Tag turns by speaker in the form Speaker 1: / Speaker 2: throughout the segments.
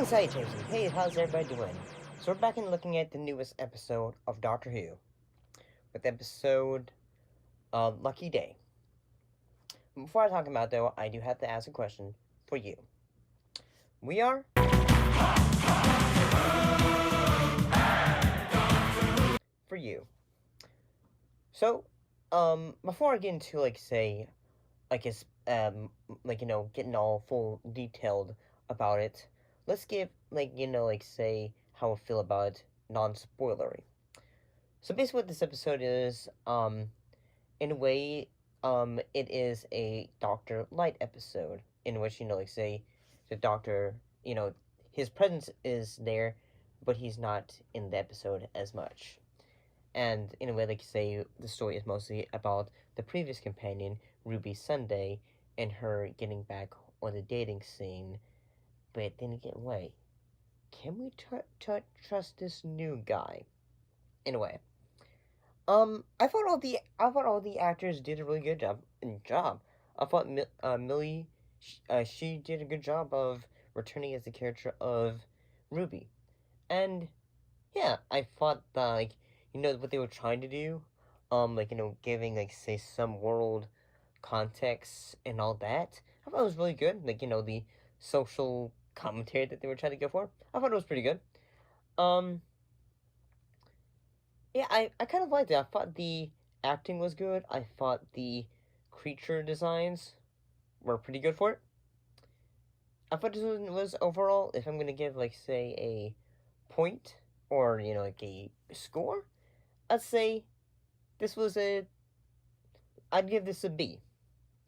Speaker 1: Salutations! Hey, how's everybody doing? So we're back and looking at the newest episode of Doctor Who, with episode Lucky Day. Before I talk about it, though, I do have to ask a question for you. We are for you. So, before I get into getting all full detailed about it, let's give how I feel about it, non-spoilery. So basically, what this episode is, in a way, it is a Doctor Light episode in which the Doctor, his presence is there, but he's not in the episode as much. And in a way, the story is mostly about the previous companion, Ruby Sunday, and her getting back on the dating scene. But then again, wait, can we trust this new guy? In a way. I thought all the actors did a really good job. I thought Millie, she did a good job of returning as the character of Ruby, and yeah, I thought that what they were trying to do, giving say some world context and all that. I thought it was really good. The social commentary that they were trying to go for. I thought it was pretty good. Um, Yeah, I kind of liked it. I thought the acting was good. I thought the creature designs were pretty good for it. I thought this was overall, if I'm gonna give say a point or a score, I'd say this was a. I'd give this a B.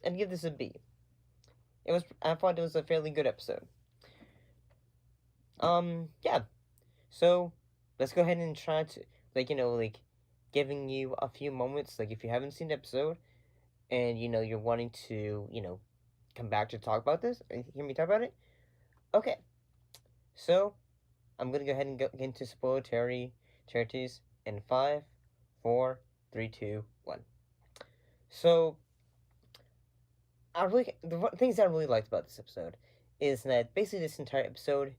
Speaker 1: I'd give this a B. It was. I thought it was a fairly good episode. Yeah. So let's go ahead and try to giving you a few moments. If you haven't seen the episode and you're wanting to come back to talk about this and hear me talk about it. Okay, so I'm gonna go ahead and get into spoiler territories in 5, 4, 3, 2, 1. So the things I really liked about this episode is that basically this entire episode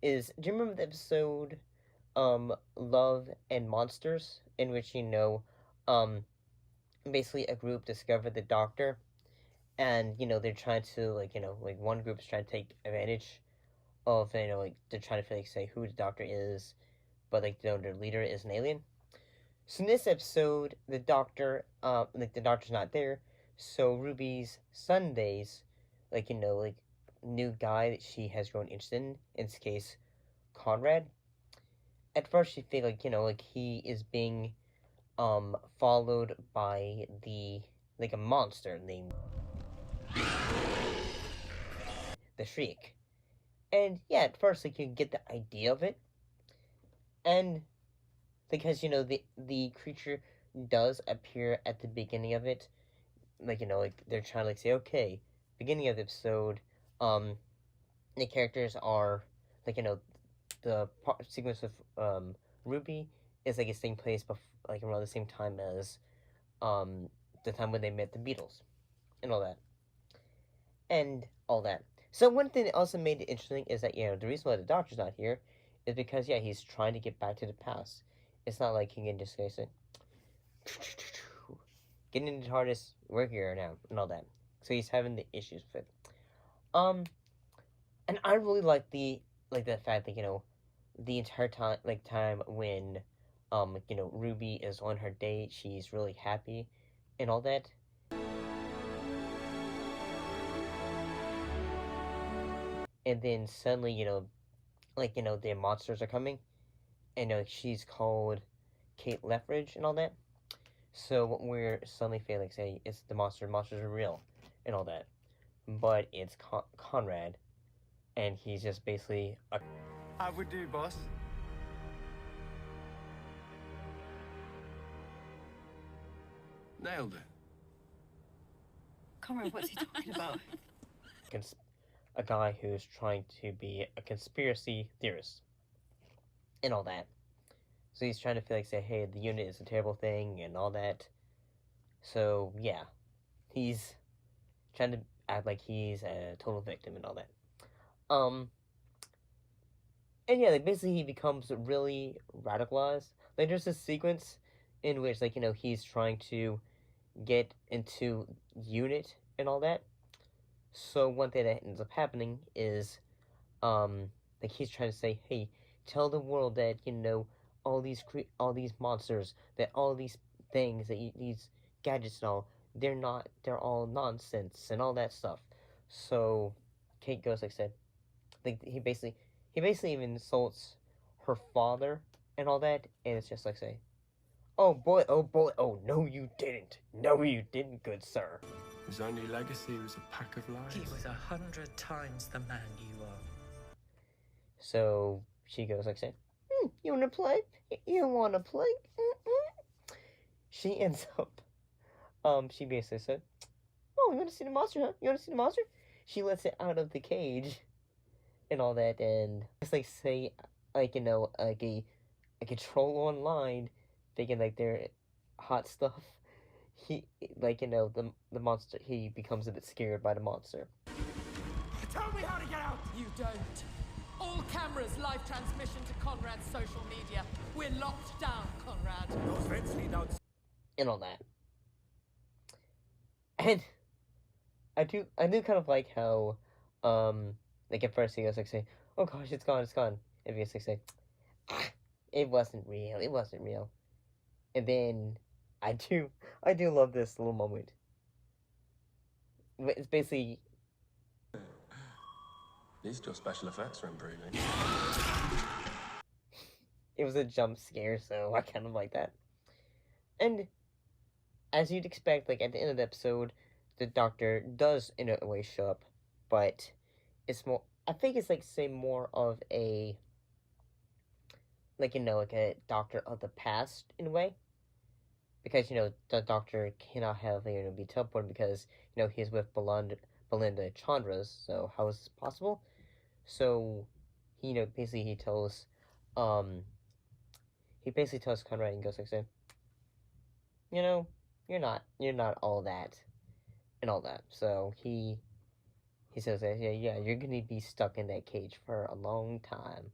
Speaker 1: is. Do you remember the episode Love and Monsters, in which basically a group discovered the Doctor, and they're trying to one group's trying to take advantage of they're trying to say who the Doctor is, but their leader is an alien. So in this episode, the Doctor's not there, so Ruby's Sunday's new guy that she has grown interested in this case, Conrad. At first she thinks he is being followed by a monster named the Shriek. And yeah, at first you get the idea of it. And because the creature does appear at the beginning of it, they're trying to say, okay, beginning of the episode, the characters are the sequence of Ruby is it's taking place around the same time as the time when they met the Beatles and all that. So one thing that also made it interesting is that the reason why the Doctor's not here is because he's trying to get back to the past. It's not like he can just say getting into the TARDIS, we're here now and all that. So he's having the issues with it. And I really like the fact that the entire time when Ruby is on her date, she's really happy and all that. And then suddenly the monsters are coming, and she's called Kate Lethbridge and all that. So we're suddenly feeling say it's the monsters are real and all that, but it's Conrad, and he's just basically
Speaker 2: How we do, boss? Nailed it.
Speaker 3: Conrad, what's he talking about?
Speaker 1: a guy who's trying to be a conspiracy theorist and all that. So he's trying to say, hey, the unit is a terrible thing and all that. So yeah, he's trying to act like he's a total victim and all that. And yeah, like basically he becomes really radicalized. Like there's this sequence in which like he's trying to get into unit and all that. So one thing that ends up happening is like he's trying to say, hey, tell the world that all these monsters, that all these things these gadgets and all, they're all nonsense and all that stuff. So Kate goes like said, like he basically even insults her father and all that, and it's just like say, oh boy, oh no you didn't, good sir.
Speaker 2: His only legacy was a pack of lies.
Speaker 3: He was 100 times the man you are.
Speaker 1: So she goes like say, you wanna play? You wanna play? Mm-mm. She ends up, she basically said, oh, you wanna see the monster, huh? You wanna see the monster? She lets it out of the cage and all that, and just like say, like like a troll online, thinking like they're hot stuff. He like the monster. He becomes a bit scared by the monster.
Speaker 2: Tell me how to get out!
Speaker 4: You don't. All cameras, live transmission to Conrad's social media. We're locked down, Conrad.
Speaker 2: Those vents lead out.
Speaker 1: And all that. And I do kind of like how, like at first he goes like say, oh gosh, it's gone, it's gone. And he goes like say, ah, it wasn't real, it wasn't real. And then I do love this little moment. It's basically,
Speaker 5: At least your special effects are improving.
Speaker 1: it was a jump scare, so I kind of like that. And as you'd expect, like at the end of the episode, the doctor does in a way show up, but it's more. I think it's like say more of a like like a doctor of the past in a way, because the doctor cannot have be teleported because he's with Belinda Chandras. So how is this possible? So he basically um he basically tells Conrad and goes like say, you know you're not all that and all that. So he says that yeah you're gonna be stuck in that cage for a long time.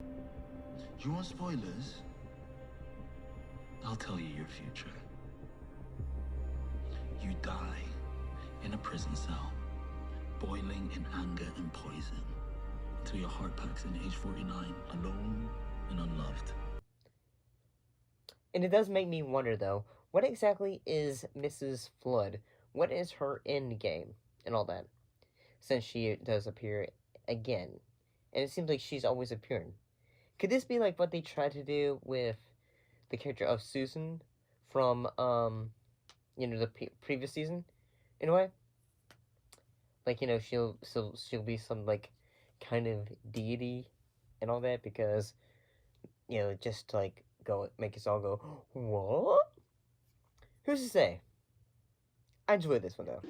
Speaker 6: You want spoilers? I'll tell you your future. You die in a prison cell, boiling in anger and poison, until your heart packs in age 49, alone and unloved.
Speaker 1: And it does make me wonder though, what exactly is Mrs. Flood? What is her end game and all that? Since she does appear again, and it seems like she's always appearing. Could this be like what they tried to do with the character of Susan from the previous season, in a way? Like she'll be some like kind of deity and all that because just to, like go make us all go what? Who's to say? I enjoyed this one though.